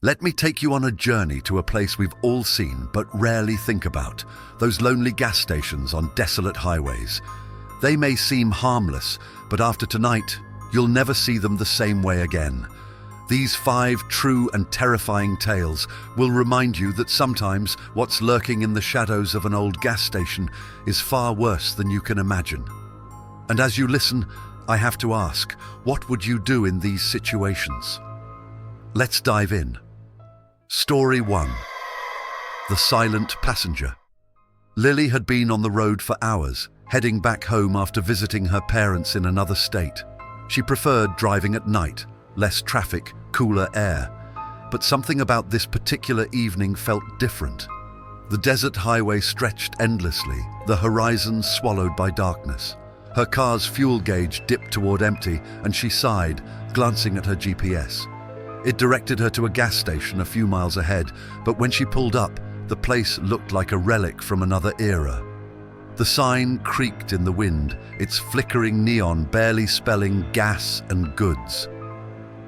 Let me take you on a journey to a place we've all seen but rarely think about, those lonely gas stations on desolate highways. They may seem harmless, but after tonight, you'll never see them the same way again. These 5 true and terrifying tales will remind you that sometimes what's lurking in the shadows of an old gas station is far worse than you can imagine. And as you listen, I have to ask, what would you do in these situations? Let's dive in. Story 1. The Silent Passenger. Lily had been on the road for hours, heading back home after visiting her parents in another state. She preferred driving at night, less traffic, cooler air. But something about this particular evening felt different. The desert highway stretched endlessly, the horizon swallowed by darkness. Her car's fuel gauge dipped toward empty, and she sighed, glancing at her GPS. It directed her to a gas station a few miles ahead, but when she pulled up, the place looked like a relic from another era. The sign creaked in the wind, its flickering neon barely spelling gas and goods.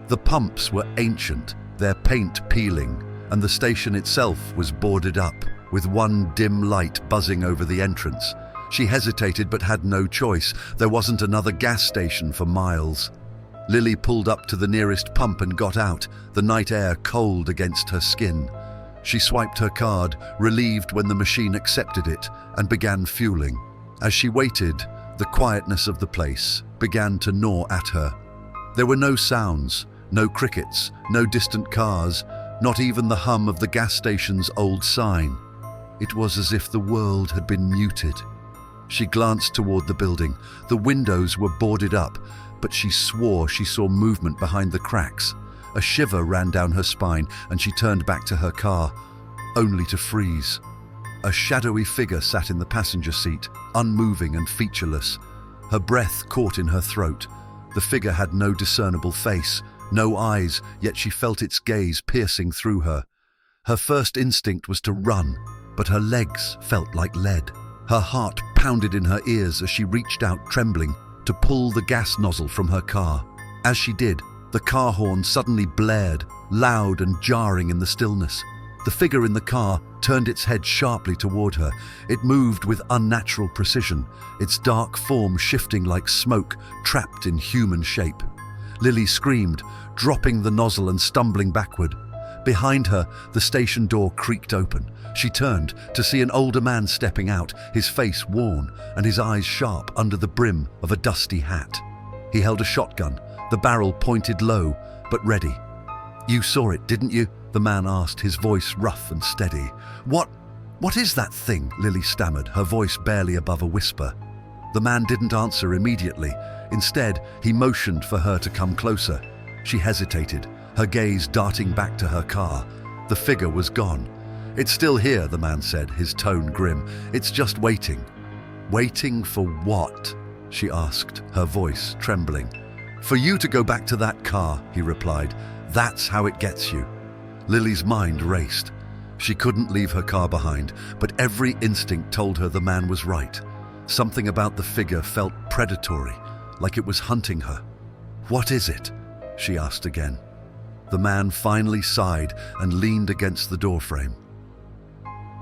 The pumps were ancient, their paint peeling, and the station itself was boarded up, with one dim light buzzing over the entrance. She hesitated but had no choice. There wasn't another gas station for miles. Lily pulled up to the nearest pump and got out, the night air cold against her skin. She swiped her card, relieved when the machine accepted it, and began fueling. As she waited, the quietness of the place began to gnaw at her. There were no sounds, no crickets, no distant cars, not even the hum of the gas station's old sign. It was as if the world had been muted. She glanced toward the building. The windows were boarded up, but she swore she saw movement behind the cracks. A shiver ran down her spine, and she turned back to her car, only to freeze. A shadowy figure sat in the passenger seat, unmoving and featureless. Her breath caught in her throat. The figure had no discernible face, no eyes, yet she felt its gaze piercing through her. Her first instinct was to run, but her legs felt like lead. Her heart pounded in her ears as she reached out, trembling, to pull the gas nozzle from her car. As she did, the car horn suddenly blared, loud and jarring in the stillness. The figure in the car turned its head sharply toward her. It moved with unnatural precision, its dark form shifting like smoke trapped in human shape. Lily screamed, dropping the nozzle and stumbling backward. Behind her, the station door creaked open. She turned to see an older man stepping out, his face worn and his eyes sharp under the brim of a dusty hat. He held a shotgun, the barrel pointed low, but ready. "You saw it, didn't you?" the man asked, his voice rough and steady. What is that thing?" Lily stammered, her voice barely above a whisper. The man didn't answer immediately. Instead, he motioned for her to come closer. She hesitated, her gaze darting back to her car. The figure was gone. "It's still here," the man said, his tone grim. "It's just waiting." "Waiting for what?" she asked, her voice trembling. "For you to go back to that car," he replied. "That's how it gets you." Lily's mind raced. She couldn't leave her car behind, but every instinct told her the man was right. Something about the figure felt predatory, like it was hunting her. "What is it?" she asked again. The man finally sighed and leaned against the doorframe.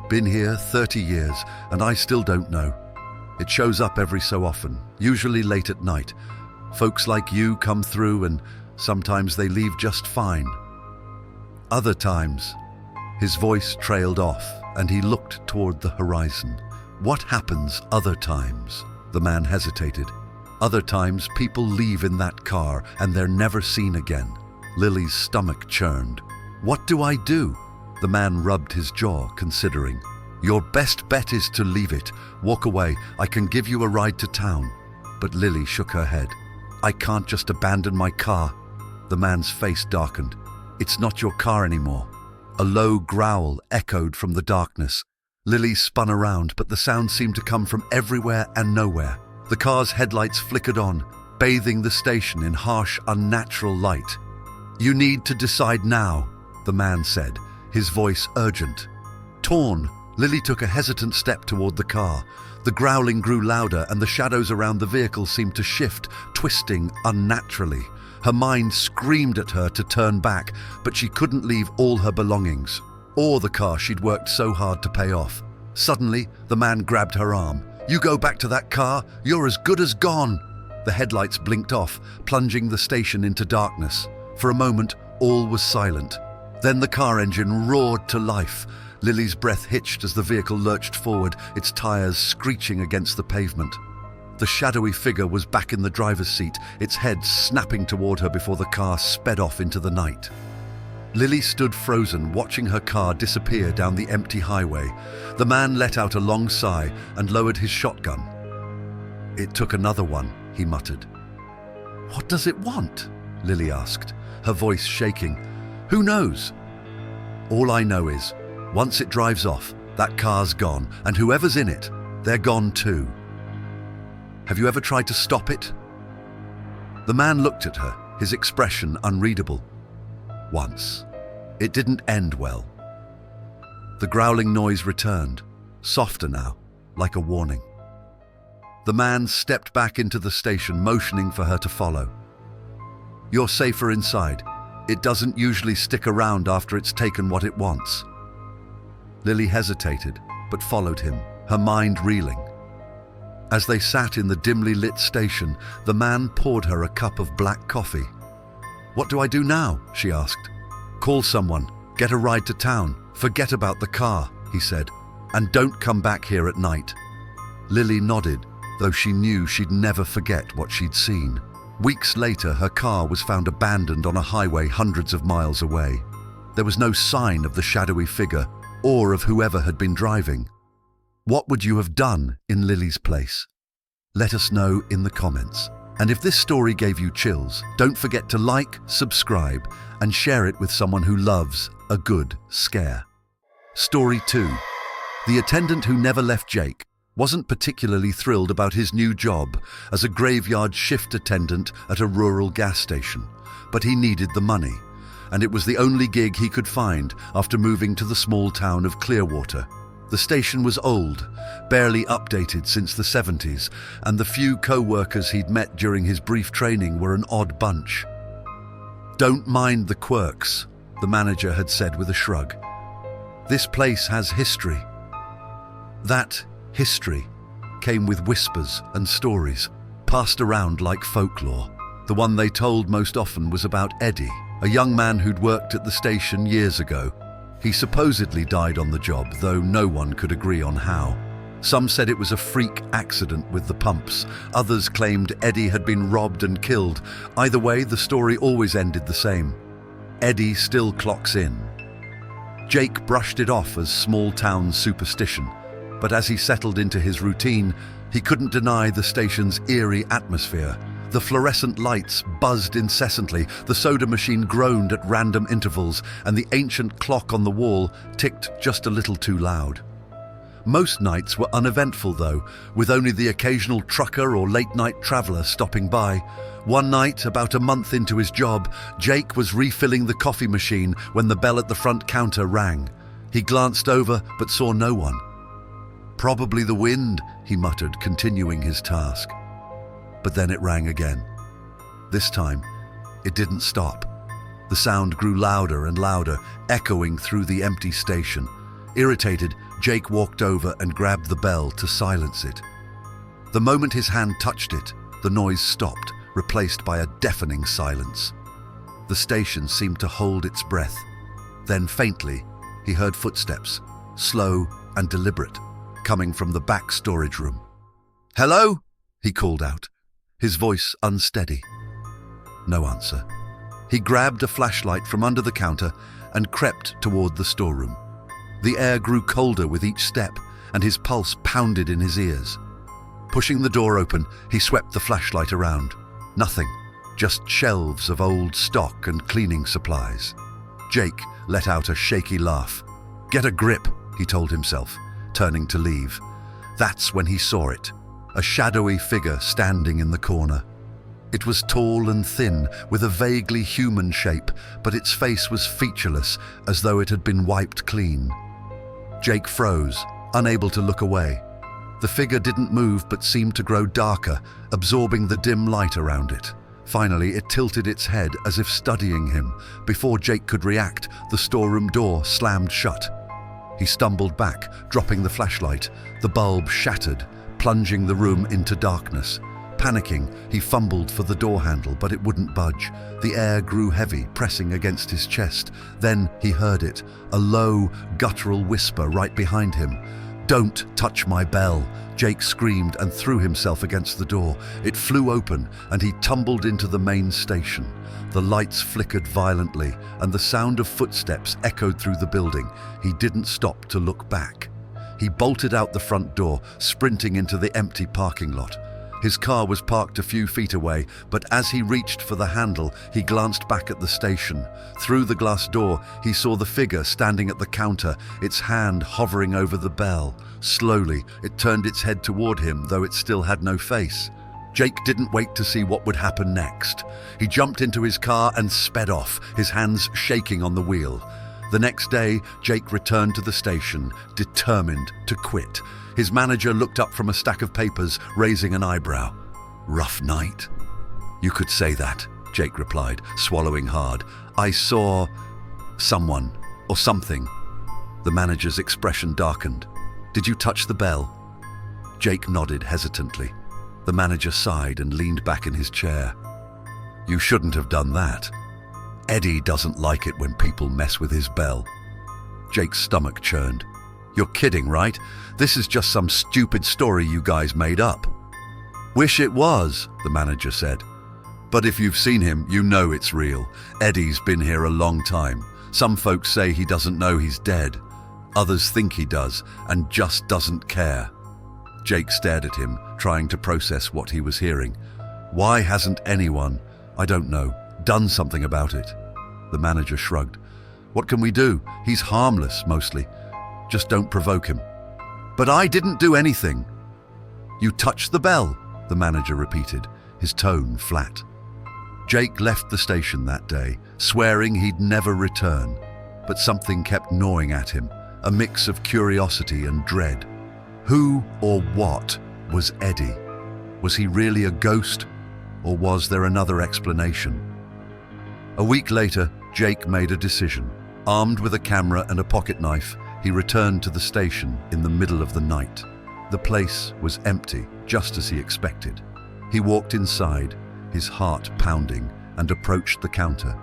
"Been here 30 years, and I still don't know. It shows up every so often, usually late at night. Folks like you come through, and sometimes they leave just fine. Other times..." His voice trailed off, and he looked toward the horizon. "What happens other times?" The man hesitated. "Other times people leave in that car, and they're never seen again." Lily's stomach churned. "What do I do?" The man rubbed his jaw, considering. "Your best bet is to leave it. Walk away. I can give you a ride to town." But Lily shook her head. "I can't just abandon my car." The man's face darkened. "It's not your car anymore." A low growl echoed from the darkness. Lily spun around, but the sound seemed to come from everywhere and nowhere. The car's headlights flickered on, bathing the station in harsh, unnatural light. "You need to decide now," the man said, his voice urgent. Torn, Lily took a hesitant step toward the car. The growling grew louder, and the shadows around the vehicle seemed to shift, twisting unnaturally. Her mind screamed at her to turn back, but she couldn't leave all her belongings, or the car she'd worked so hard to pay off. Suddenly, the man grabbed her arm. "You go back to that car, you're as good as gone." The headlights blinked off, plunging the station into darkness. For a moment, all was silent. Then the car engine roared to life. Lily's breath hitched as the vehicle lurched forward, its tires screeching against the pavement. The shadowy figure was back in the driver's seat, its head snapping toward her before the car sped off into the night. Lily stood frozen, watching her car disappear down the empty highway. The man let out a long sigh and lowered his shotgun. "It took another one," he muttered. "What does it want?" Lily asked, her voice shaking. "Who knows? All I know is, once it drives off, that car's gone, and whoever's in it, they're gone too. Have you ever tried to stop it?" The man looked at her, his expression unreadable. "Once. It didn't end well." The growling noise returned, softer now, like a warning. The man stepped back into the station, motioning for her to follow. "You're safer inside. It doesn't usually stick around after it's taken what it wants." Lily hesitated, but followed him, her mind reeling. As they sat in the dimly lit station, the man poured her a cup of black coffee. "What do I do now?" she asked. "Call someone, get a ride to town, forget about the car," he said, "and don't come back here at night." Lily nodded, though she knew she'd never forget what she'd seen. Weeks later, her car was found abandoned on a highway hundreds of miles away. There was no sign of the shadowy figure or of whoever had been driving. What would you have done in Lily's place? Let us know in the comments. And if this story gave you chills, don't forget to like, subscribe, and share it with someone who loves a good scare. Story 2. The attendant who never left Jake wasn't particularly thrilled about his new job as a graveyard shift attendant at a rural gas station, but he needed the money, and it was the only gig he could find after moving to the small town of Clearwater. The station was old, barely updated since the 70s, and the few co-workers he'd met during his brief training were an odd bunch. "Don't mind the quirks," the manager had said with a shrug. "This place has history." That history came with whispers and stories, passed around like folklore. The one they told most often was about Eddie, a young man who'd worked at the station years ago. He supposedly died on the job, though no one could agree on how. Some said it was a freak accident with the pumps. Others claimed Eddie had been robbed and killed. Either way, the story always ended the same. Eddie still clocks in. Jake brushed it off as small-town superstition, but as he settled into his routine, he couldn't deny the station's eerie atmosphere. The fluorescent lights buzzed incessantly, the soda machine groaned at random intervals, and the ancient clock on the wall ticked just a little too loud. Most nights were uneventful though, with only the occasional trucker or late-night traveler stopping by. One night, about a month into his job, Jake was refilling the coffee machine when the bell at the front counter rang. He glanced over but saw no one. "Probably the wind," he muttered, continuing his task. But then it rang again. This time, it didn't stop. The sound grew louder and louder, echoing through the empty station. Irritated, Jake walked over and grabbed the bell to silence it. The moment his hand touched it, the noise stopped, replaced by a deafening silence. The station seemed to hold its breath. Then faintly, he heard footsteps, slow and deliberate, coming from the back storage room. "Hello?" he called out, his voice unsteady. No answer. He grabbed a flashlight from under the counter and crept toward the storeroom. The air grew colder with each step, and his pulse pounded in his ears. Pushing the door open, he swept the flashlight around. Nothing, just shelves of old stock and cleaning supplies. Jake let out a shaky laugh. "Get a grip," he told himself, turning to leave. That's when he saw it. A shadowy figure standing in the corner. It was tall and thin, with a vaguely human shape, but its face was featureless, as though it had been wiped clean. Jake froze, unable to look away. The figure didn't move but seemed to grow darker, absorbing the dim light around it. Finally, it tilted its head as if studying him. Before Jake could react, the storeroom door slammed shut. He stumbled back, dropping the flashlight. The bulb shattered, plunging the room into darkness. Panicking, he fumbled for the door handle, but it wouldn't budge. The air grew heavy, pressing against his chest. Then he heard it, a low, guttural whisper right behind him. "Don't touch my bell," Jake screamed and threw himself against the door. It flew open, and he tumbled into the main station. The lights flickered violently, and the sound of footsteps echoed through the building. He didn't stop to look back. He bolted out the front door, sprinting into the empty parking lot. His car was parked a few feet away, but as he reached for the handle, he glanced back at the station. Through the glass door, he saw the figure standing at the counter, its hand hovering over the bell. Slowly, it turned its head toward him, though it still had no face. Jake didn't wait to see what would happen next. He jumped into his car and sped off, his hands shaking on the wheel. The next day, Jake returned to the station, determined to quit. His manager looked up from a stack of papers, raising an eyebrow. "Rough night?" "You could say that," Jake replied, swallowing hard. "I saw someone or something." The manager's expression darkened. "Did you touch the bell?" Jake nodded hesitantly. The manager sighed and leaned back in his chair. "You shouldn't have done that. Eddie doesn't like it when people mess with his bell." Jake's stomach churned. "You're kidding, right? This is just some stupid story you guys made up." "Wish it was," the manager said. "But if you've seen him, you know it's real. Eddie's been here a long time. Some folks say he doesn't know he's dead. Others think he does and just doesn't care." Jake stared at him, trying to process what he was hearing. "Why hasn't anyone, I don't know, done something about it?" The manager shrugged. "What can we do? He's harmless, mostly. Just don't provoke him." "But I didn't do anything." "You touched the bell," the manager repeated, his tone flat. Jake left the station that day, swearing he'd never return. But something kept gnawing at him, a mix of curiosity and dread. Who or what was Eddie? Was he really a ghost, or was there another explanation? A week later, Jake made a decision. Armed with a camera and a pocket knife, he returned to the station in the middle of the night. The place was empty, just as he expected. He walked inside, his heart pounding, and approached the counter.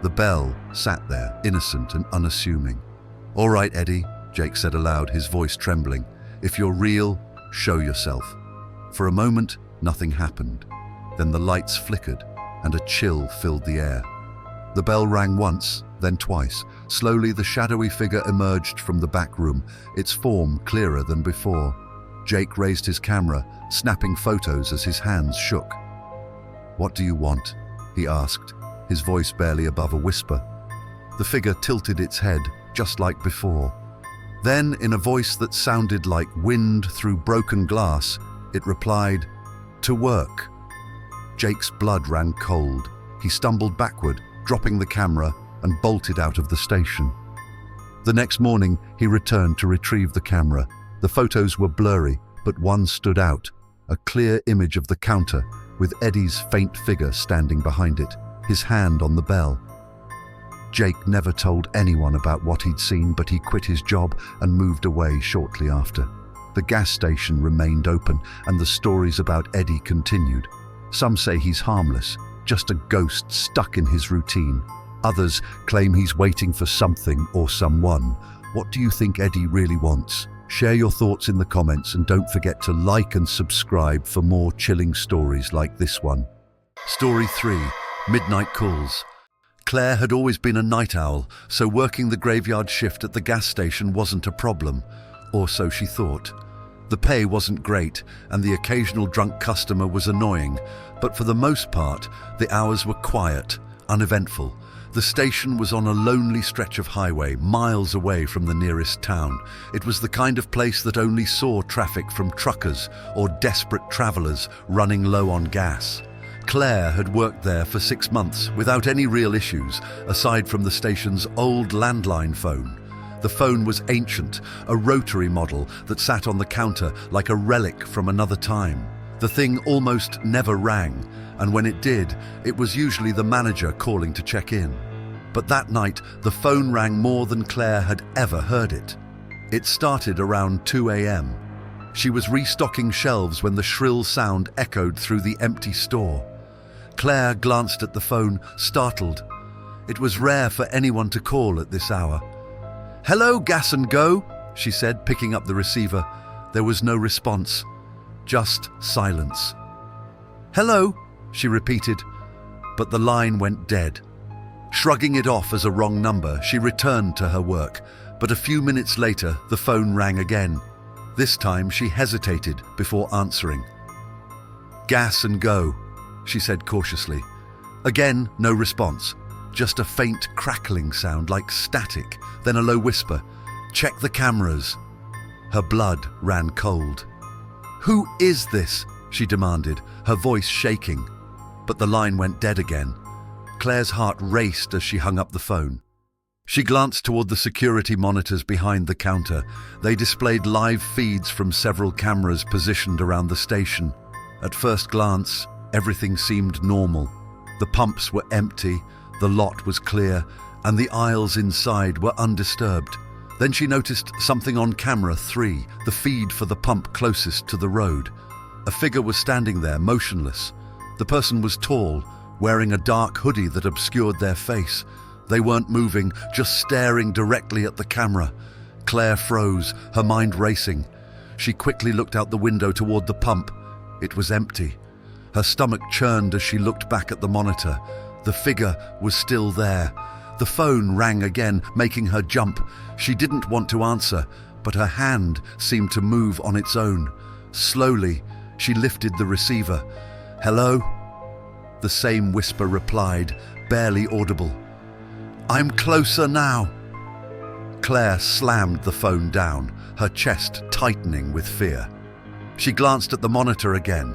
The bell sat there, innocent and unassuming. "All right, Eddie," Jake said aloud, his voice trembling. "If you're real, show yourself." For a moment, nothing happened. Then the lights flickered, and a chill filled the air. The bell rang once, then twice. Slowly, the shadowy figure emerged from the back room, its form clearer than before. Jake raised his camera, snapping photos as his hands shook. "What do you want?" he asked, his voice barely above a whisper. The figure tilted its head, just like before. Then, in a voice that sounded like wind through broken glass, it replied, "To work." Jake's blood ran cold. He stumbled backward, dropping the camera, and bolted out of the station. The next morning, he returned to retrieve the camera. The photos were blurry, but one stood out, a clear image of the counter, with Eddie's faint figure standing behind it, his hand on the bell. Jake never told anyone about what he'd seen, but he quit his job and moved away shortly after. The gas station remained open, and the stories about Eddie continued. Some say he's harmless, just a ghost stuck in his routine. Others claim he's waiting for something or someone. What do you think Eddie really wants? Share your thoughts in the comments, and don't forget to like and subscribe for more chilling stories like this one. Story 3. Midnight Calls. Claire had always been a night owl, so working the graveyard shift at the gas station wasn't a problem, or so she thought. The pay wasn't great, and the occasional drunk customer was annoying, but for the most part, the hours were quiet, uneventful. The station was on a lonely stretch of highway, miles away from the nearest town. It was the kind of place that only saw traffic from truckers or desperate travelers running low on gas. Claire had worked there for 6 months without any real issues, aside from the station's old landline phone. The phone was ancient, a rotary model that sat on the counter like a relic from another time. The thing almost never rang, and when it did, it was usually the manager calling to check in. But that night, the phone rang more than Claire had ever heard it. It started around 2 a.m. She was restocking shelves when the shrill sound echoed through the empty store. Claire glanced at the phone, startled. It was rare for anyone to call at this hour. "Hello, Gas and Go," she said, picking up the receiver. There was no response, just silence. "Hello," she repeated, but the line went dead. Shrugging it off as a wrong number, she returned to her work, but a few minutes later, the phone rang again. This time, she hesitated before answering. "Gas and Go," she said cautiously. Again, no response, just a faint crackling sound like static, then a low whisper, "Check the cameras." Her blood ran cold. "Who is this?" she demanded, her voice shaking. But the line went dead again. Claire's heart raced as she hung up the phone. She glanced toward the security monitors behind the counter. They displayed live feeds from several cameras positioned around the station. At first glance, everything seemed normal. The pumps were empty, the lot was clear, and the aisles inside were undisturbed. Then she noticed something on camera 3, the feed for the pump closest to the road. A figure was standing there, motionless. The person was tall, wearing a dark hoodie that obscured their face. They weren't moving, just staring directly at the camera. Claire froze, her mind racing. She quickly looked out the window toward the pump. It was empty. Her stomach churned as she looked back at the monitor. The figure was still there. The phone rang again, making her jump. She didn't want to answer, but her hand seemed to move on its own. Slowly, she lifted the receiver. "Hello?" The same whisper replied, barely audible. "I'm closer now." Claire slammed the phone down, her chest tightening with fear. She glanced at the monitor again.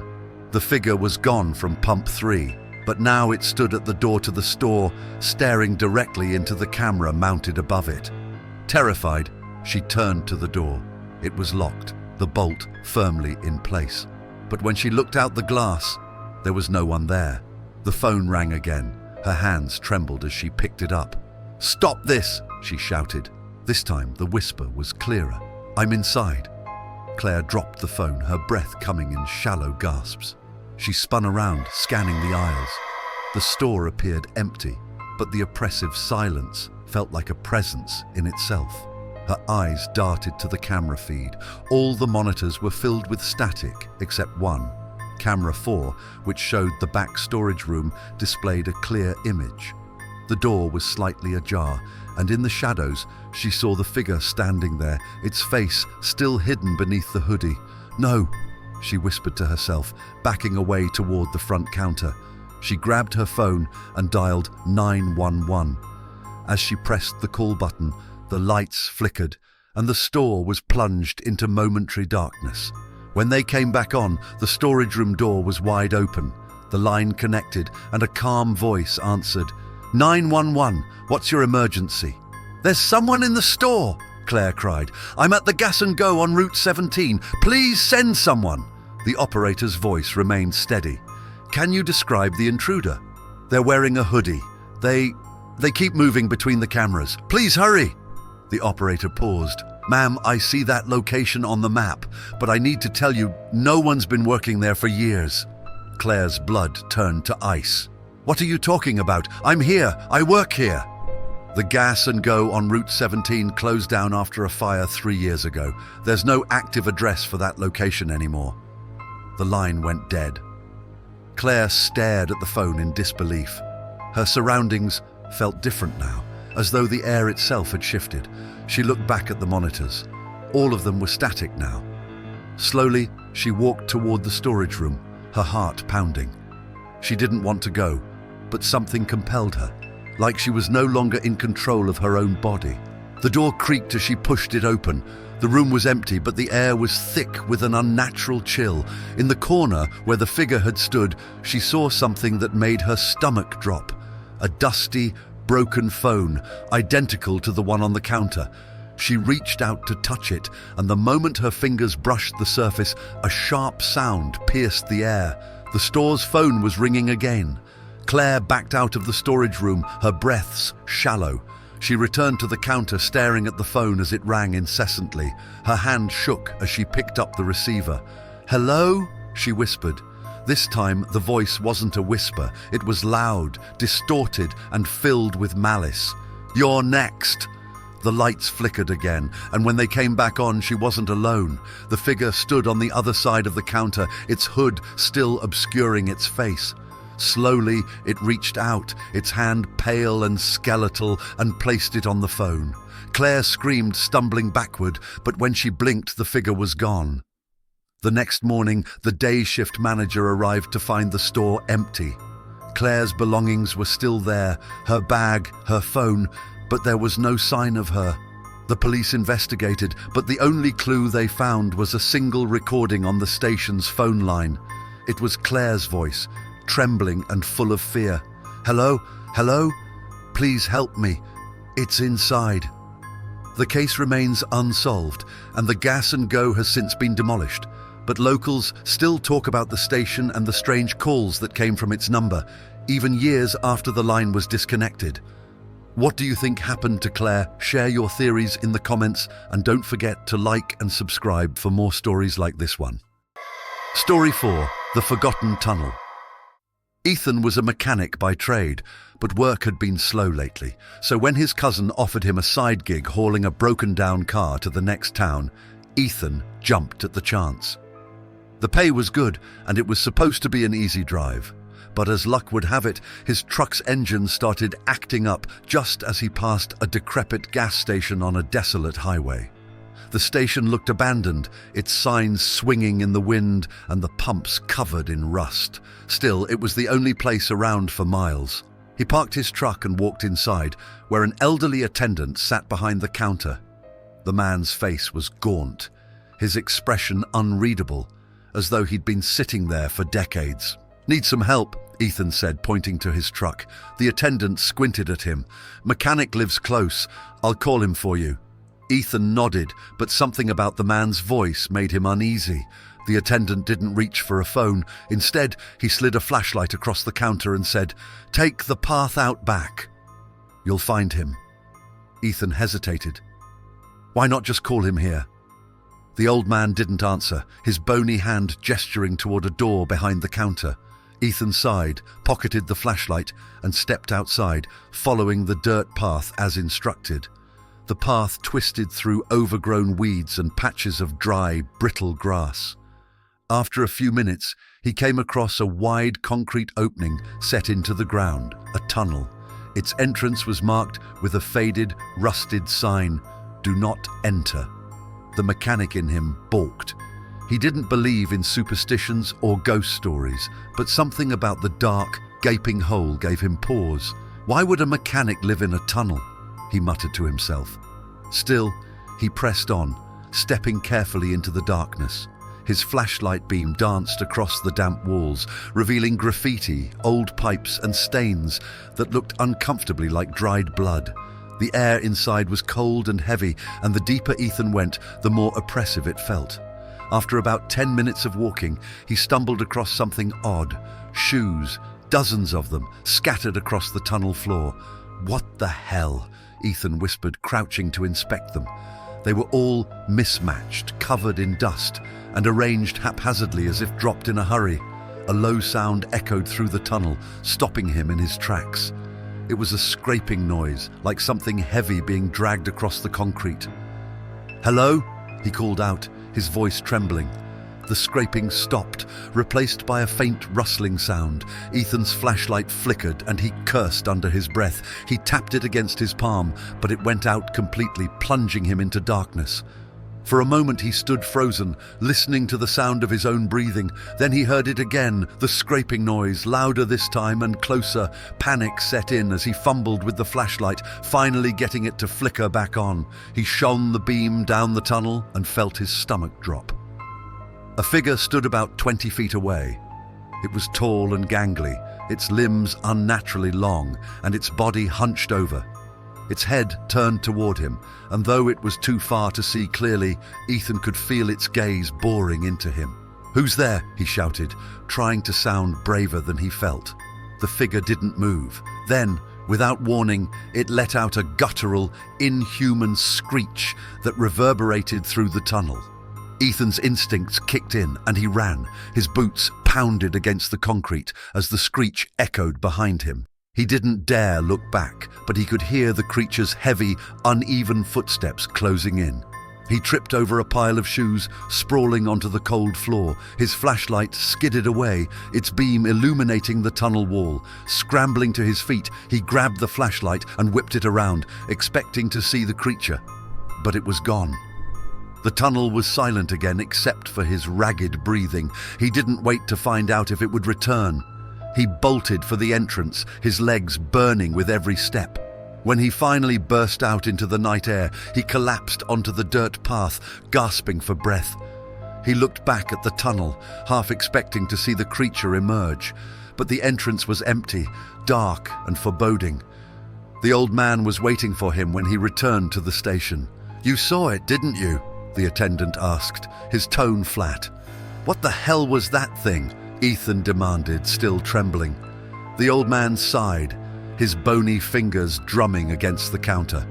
The figure was gone from pump 3, but now it stood at the door to the store, staring directly into the camera mounted above it. Terrified, she turned to the door. It was locked, the bolt firmly in place. But when she looked out the glass, there was no one there. The phone rang again. Her hands trembled as she picked it up. "Stop this!" she shouted. This time, the whisper was clearer. "I'm inside." Claire dropped the phone, her breath coming in shallow gasps. She spun around, scanning the aisles. The store appeared empty, but the oppressive silence felt like a presence in itself. Her eyes darted to the camera feed. All the monitors were filled with static, except one. Camera 4, which showed the back storage room, displayed a clear image. The door was slightly ajar, and in the shadows, she saw the figure standing there, its face still hidden beneath the hoodie. "No," she whispered to herself, backing away toward the front counter. She grabbed her phone and dialed 911. As she pressed the call button, the lights flickered, and the store was plunged into momentary darkness. When they came back on, the storage room door was wide open. The line connected, and a calm voice answered. 911, what's your emergency?" "There's someone in the store," Claire cried. "I'm at the Gas and Go on Route 17. Please send someone." The operator's voice remained steady. "Can you describe the intruder?" "They're wearing a hoodie. They keep moving between the cameras. Please hurry." The operator paused. "Ma'am, I see that location on the map, but I need to tell you, no one's been working there for years." Claire's blood turned to ice. "What are you talking about? I'm here. I work here." "The Gas and Go on Route 17 closed down after a fire 3 years ago. There's no active address for that location anymore." The line went dead. Claire stared at the phone in disbelief. Her surroundings felt different now, as though the air itself had shifted. She looked back at the monitors. All of them were static now. Slowly, she walked toward the storage room, her heart pounding. She didn't want to go, but something compelled her, like she was no longer in control of her own body. The door creaked as she pushed it open. The room was empty, but the air was thick with an unnatural chill. In the corner where the figure had stood, she saw something that made her stomach drop. A dusty, broken phone, identical to the one on the counter. She reached out to touch it, and the moment her fingers brushed the surface, a sharp sound pierced the air. The store's phone was ringing again. Claire backed out of the storage room, her breaths shallow. She returned to the counter, staring at the phone as it rang incessantly. Her hand shook as she picked up the receiver. "Hello?" she whispered. This time, the voice wasn't a whisper. It was loud, distorted, and filled with malice. "You're next." The lights flickered again, and when they came back on, she wasn't alone. The figure stood on the other side of the counter, its hood still obscuring its face. Slowly, it reached out, its hand pale and skeletal, and placed it on the phone. Claire screamed, stumbling backward, but when she blinked, the figure was gone. The next morning, the day shift manager arrived to find the store empty. Claire's belongings were still there, her bag, her phone, but there was no sign of her. The police investigated, but the only clue they found was a single recording on the station's phone line. It was Claire's voice, trembling and full of fear. "Hello? Hello? Please help me. It's inside." The case remains unsolved, and the Gas and Go has since been demolished. But locals still talk about the station and the strange calls that came from its number, even years after the line was disconnected. What do you think happened to Claire? Share your theories in the comments, and don't forget to like and subscribe for more stories like this one. Story 4. The Forgotten Tunnel. Ethan was a mechanic by trade, but work had been slow lately, so when his cousin offered him a side gig hauling a broken-down car to the next town, Ethan jumped at the chance. The pay was good, and it was supposed to be an easy drive. But as luck would have it, his truck's engine started acting up just as he passed a decrepit gas station on a desolate highway. The station looked abandoned, its signs swinging in the wind and the pumps covered in rust. Still, it was the only place around for miles. He parked his truck and walked inside, where an elderly attendant sat behind the counter. The man's face was gaunt, his expression unreadable, as though he'd been sitting there for decades. "Need some help?" Ethan said, pointing to his truck. The attendant squinted at him. "Mechanic lives close. I'll call him for you." Ethan nodded, but something about the man's voice made him uneasy. The attendant didn't reach for a phone. Instead, he slid a flashlight across the counter and said, "Take the path out back. You'll find him." Ethan hesitated. "Why not just call him here?" The old man didn't answer, his bony hand gesturing toward a door behind the counter. Ethan sighed, pocketed the flashlight, and stepped outside, following the dirt path as instructed. The path twisted through overgrown weeds and patches of dry, brittle grass. After a few minutes, he came across a wide concrete opening set into the ground, a tunnel. Its entrance was marked with a faded, rusted sign, "Do not enter." The mechanic in him balked. He didn't believe in superstitions or ghost stories, but something about the dark, gaping hole gave him pause. Why would a mechanic live in a tunnel? He muttered to himself. Still, he pressed on, stepping carefully into the darkness. His flashlight beam danced across the damp walls, revealing graffiti, old pipes, and stains that looked uncomfortably like dried blood. The air inside was cold and heavy, and the deeper Ethan went, the more oppressive it felt. After about 10 minutes of walking, he stumbled across something odd. Shoes, dozens of them, scattered across the tunnel floor. "What the hell?" Ethan whispered, crouching to inspect them. They were all mismatched, covered in dust, and arranged haphazardly as if dropped in a hurry. A low sound echoed through the tunnel, stopping him in his tracks. It was a scraping noise, like something heavy being dragged across the concrete. "Hello?" he called out, his voice trembling. The scraping stopped, replaced by a faint rustling sound. Ethan's flashlight flickered and he cursed under his breath. He tapped it against his palm, but it went out completely, plunging him into darkness. For a moment he stood frozen, listening to the sound of his own breathing. Then he heard it again, the scraping noise, louder this time and closer. Panic set in as he fumbled with the flashlight, finally getting it to flicker back on. He shone the beam down the tunnel and felt his stomach drop. A figure stood about 20 feet away. It was tall and gangly, its limbs unnaturally long, and its body hunched over. Its head turned toward him, and though it was too far to see clearly, Ethan could feel its gaze boring into him. "Who's there?" he shouted, trying to sound braver than he felt. The figure didn't move. Then, without warning, it let out a guttural, inhuman screech that reverberated through the tunnel. Ethan's instincts kicked in and he ran. His boots pounded against the concrete as the screech echoed behind him. He didn't dare look back, but he could hear the creature's heavy, uneven footsteps closing in. He tripped over a pile of shoes, sprawling onto the cold floor. His flashlight skidded away, its beam illuminating the tunnel wall. Scrambling to his feet, he grabbed the flashlight and whipped it around, expecting to see the creature. But it was gone. The tunnel was silent again except for his ragged breathing. He didn't wait to find out if it would return. He bolted for the entrance, his legs burning with every step. When he finally burst out into the night air, he collapsed onto the dirt path, gasping for breath. He looked back at the tunnel, half expecting to see the creature emerge, but the entrance was empty, dark and foreboding. The old man was waiting for him when he returned to the station. "You saw it, didn't you?" the attendant asked, his tone flat. "What the hell was that thing?" Ethan demanded, still trembling. The old man sighed, his bony fingers drumming against the counter.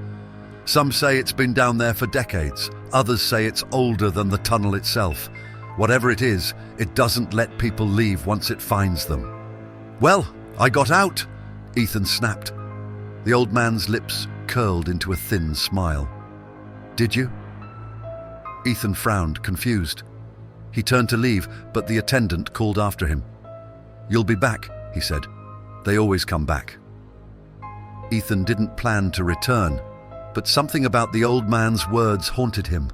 "Some say it's been down there for decades. Others say it's older than the tunnel itself. Whatever it is, it doesn't let people leave once it finds them." "Well, I got out," Ethan snapped. The old man's lips curled into a thin smile. "Did you?" Ethan frowned, confused. He turned to leave, but the attendant called after him. "You'll be back," he said. "They always come back." Ethan didn't plan to return, but something about the old man's words haunted him.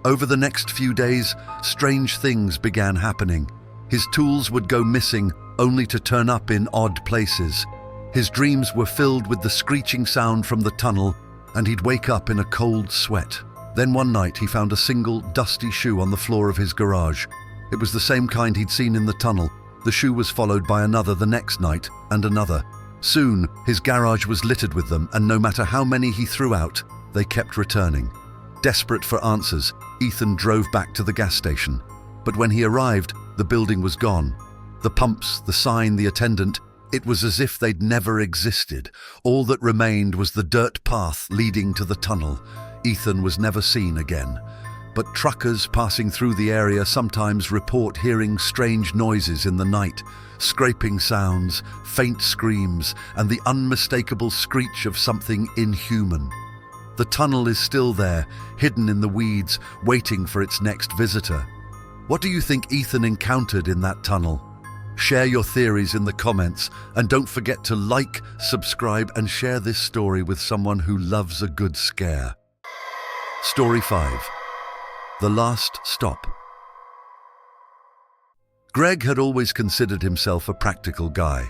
Over the next few days, strange things began happening. His tools would go missing, only to turn up in odd places. His dreams were filled with the screeching sound from the tunnel, and he'd wake up in a cold sweat. Then one night he found a single, dusty shoe on the floor of his garage. It was the same kind he'd seen in the tunnel. The shoe was followed by another the next night, and another. Soon, his garage was littered with them, and no matter how many he threw out, they kept returning. Desperate for answers, Ethan drove back to the gas station. But when he arrived, the building was gone. The pumps, the sign, the attendant, it was as if they'd never existed. All that remained was the dirt path leading to the tunnel. Ethan was never seen again. But truckers passing through the area sometimes report hearing strange noises in the night, scraping sounds, faint screams, and the unmistakable screech of something inhuman. The tunnel is still there, hidden in the weeds, waiting for its next visitor. What do you think Ethan encountered in that tunnel? Share your theories in the comments, and don't forget to like, subscribe, and share this story with someone who loves a good scare. Story 5. The Last Stop. Greg had always considered himself a practical guy.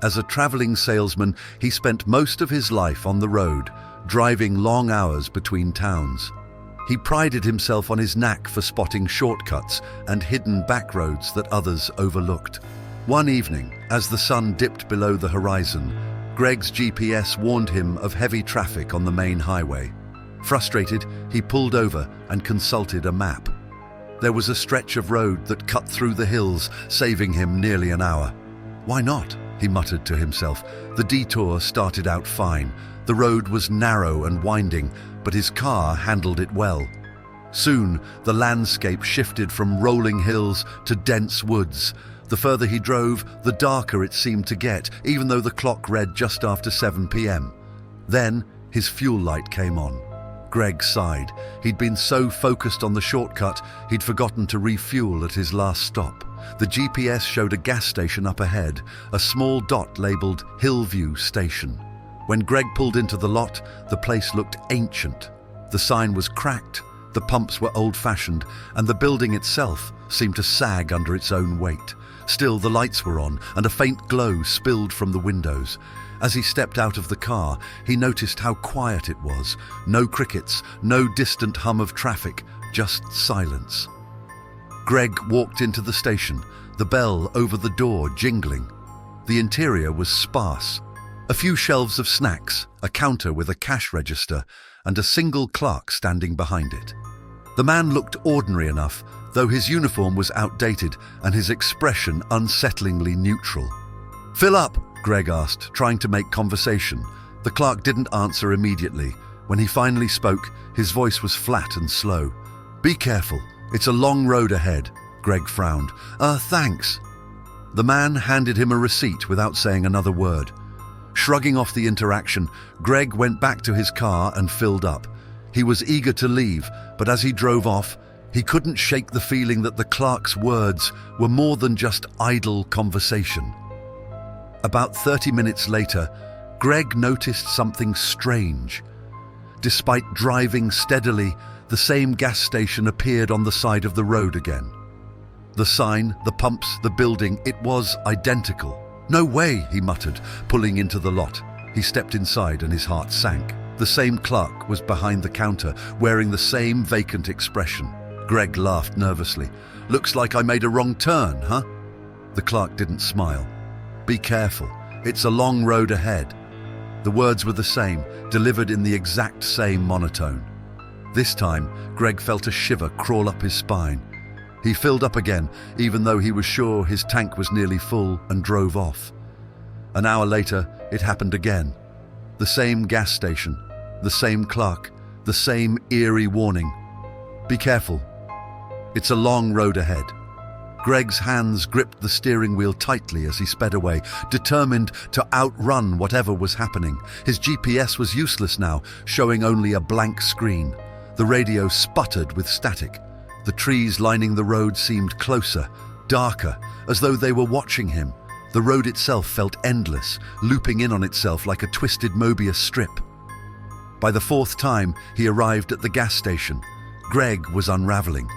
As a traveling salesman, he spent most of his life on the road, driving long hours between towns. He prided himself on his knack for spotting shortcuts and hidden back roads that others overlooked. One evening, as the sun dipped below the horizon, Greg's GPS warned him of heavy traffic on the main highway. Frustrated, he pulled over and consulted a map. There was a stretch of road that cut through the hills, saving him nearly an hour. "Why not?" he muttered to himself. The detour started out fine. The road was narrow and winding, but his car handled it well. Soon, the landscape shifted from rolling hills to dense woods. The further he drove, the darker it seemed to get, even though the clock read just after 7 p.m. Then, his fuel light came on. Greg sighed. He'd been so focused on the shortcut, he'd forgotten to refuel at his last stop. The GPS showed a gas station up ahead, a small dot labeled Hillview Station. When Greg pulled into the lot, the place looked ancient. The sign was cracked, the pumps were old-fashioned, and the building itself seemed to sag under its own weight. Still, the lights were on, and a faint glow spilled from the windows. As he stepped out of the car, he noticed how quiet it was. No crickets, no distant hum of traffic, just silence. Greg walked into the station, the bell over the door jingling. The interior was sparse. A few shelves of snacks, a counter with a cash register, and a single clerk standing behind it. The man looked ordinary enough, though his uniform was outdated and his expression unsettlingly neutral. "Fill up," Greg asked, trying to make conversation. The clerk didn't answer immediately. When he finally spoke, his voice was flat and slow. "Be careful, it's a long road ahead," Greg frowned. Thanks." The man handed him a receipt without saying another word. Shrugging off the interaction, Greg went back to his car and filled up. He was eager to leave, but as he drove off, he couldn't shake the feeling that the clerk's words were more than just idle conversation. About 30 minutes later, Greg noticed something strange. Despite driving steadily, the same gas station appeared on the side of the road again. The sign, the pumps, the building, it was identical. "No way," he muttered, pulling into the lot. He stepped inside and his heart sank. The same clerk was behind the counter, wearing the same vacant expression. Greg laughed nervously. "Looks like I made a wrong turn, huh?" The clerk didn't smile. "Be careful, it's a long road ahead." The words were the same, delivered in the exact same monotone. This time, Greg felt a shiver crawl up his spine. He filled up again, even though he was sure his tank was nearly full, and drove off. An hour later, it happened again. The same gas station, the same clerk, the same eerie warning. "Be careful. It's a long road ahead." Greg's hands gripped the steering wheel tightly as he sped away, determined to outrun whatever was happening. His GPS was useless now, showing only a blank screen. The radio sputtered with static. The trees lining the road seemed closer, darker, as though they were watching him. The road itself felt endless, looping in on itself like a twisted Mobius strip. By the fourth time, he arrived at the gas station. Greg was unraveling.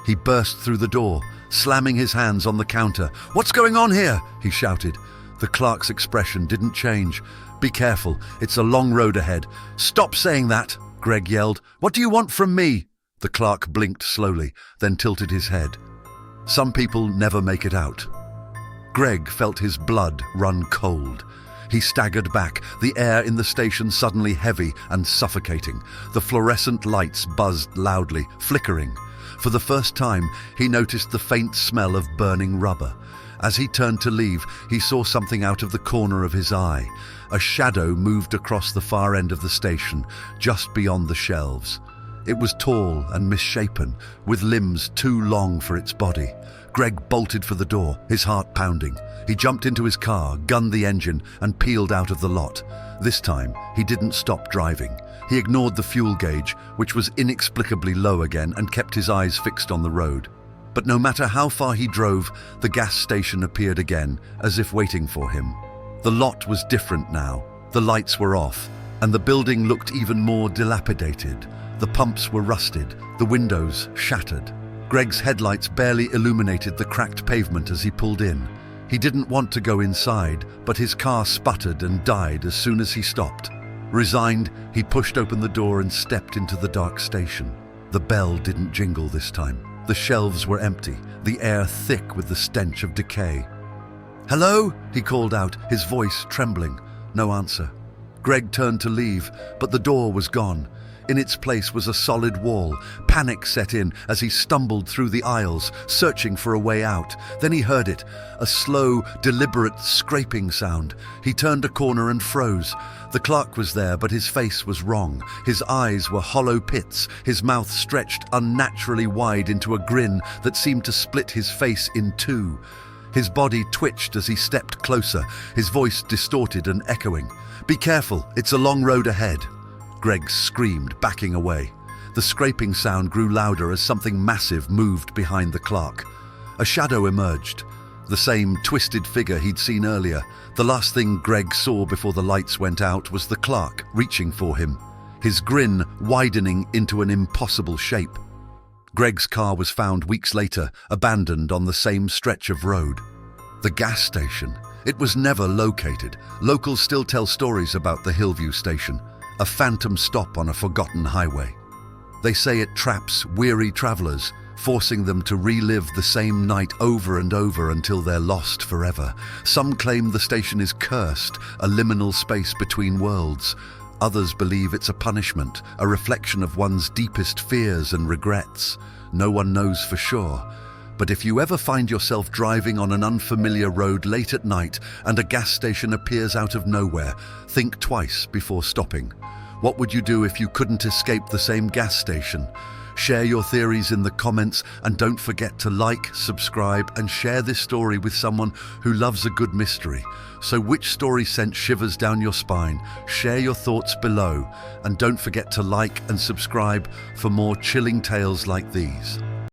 He burst through the door, slamming his hands on the counter. "What's going on here?" he shouted. The clerk's expression didn't change. "Be careful, it's a long road ahead." "Stop saying that," Greg yelled. "What do you want from me?" The clerk blinked slowly, then tilted his head. Some people never make it out. Greg felt his blood run cold. He staggered back, the air in the station suddenly heavy and suffocating. The fluorescent lights buzzed loudly, flickering. For the first time, he noticed the faint smell of burning rubber. As he turned to leave, he saw something out of the corner of his eye. A shadow moved across the far end of the station, just beyond the shelves. It was tall and misshapen, with limbs too long for its body. Greg bolted for the door, his heart pounding. He jumped into his car, gunned the engine, and peeled out of the lot. This time, he didn't stop driving. He ignored the fuel gauge, which was inexplicably low again, and kept his eyes fixed on the road. But no matter how far he drove, the gas station appeared again, as if waiting for him. The lot was different now. The lights were off, and the building looked even more dilapidated. The pumps were rusted, the windows shattered. Greg's headlights barely illuminated the cracked pavement as he pulled in. He didn't want to go inside, but his car sputtered and died as soon as he stopped. Resigned, he pushed open the door and stepped into the dark station. The bell didn't jingle this time. The shelves were empty, the air thick with the stench of decay. "Hello?" he called out, his voice trembling. No answer. Greg turned to leave, but the door was gone. In its place was a solid wall. Panic set in as he stumbled through the aisles, searching for a way out. Then he heard it, a slow, deliberate scraping sound. He turned a corner and froze. The clerk was there, but his face was wrong. His eyes were hollow pits, his mouth stretched unnaturally wide into a grin that seemed to split his face in two. His body twitched as he stepped closer, his voice distorted and echoing. "Be careful, it's a long road ahead." Greg screamed, backing away. The scraping sound grew louder as something massive moved behind the clerk. A shadow emerged, the same twisted figure he'd seen earlier. The last thing Greg saw before the lights went out was the clerk reaching for him, his grin widening into an impossible shape. Greg's car was found weeks later, abandoned on the same stretch of road. The gas station. It was never located. Locals still tell stories about the Hillview station, a phantom stop on a forgotten highway. They say it traps weary travelers, forcing them to relive the same night over and over until they're lost forever. Some claim the station is cursed, a liminal space between worlds. Others believe it's a punishment, a reflection of one's deepest fears and regrets. No one knows for sure. But if you ever find yourself driving on an unfamiliar road late at night and a gas station appears out of nowhere, think twice before stopping. What would you do if you couldn't escape the same gas station? Share your theories in the comments, and don't forget to like, subscribe, and share this story with someone who loves a good mystery. So which story sent shivers down your spine? Share your thoughts below, and don't forget to like and subscribe for more chilling tales like these.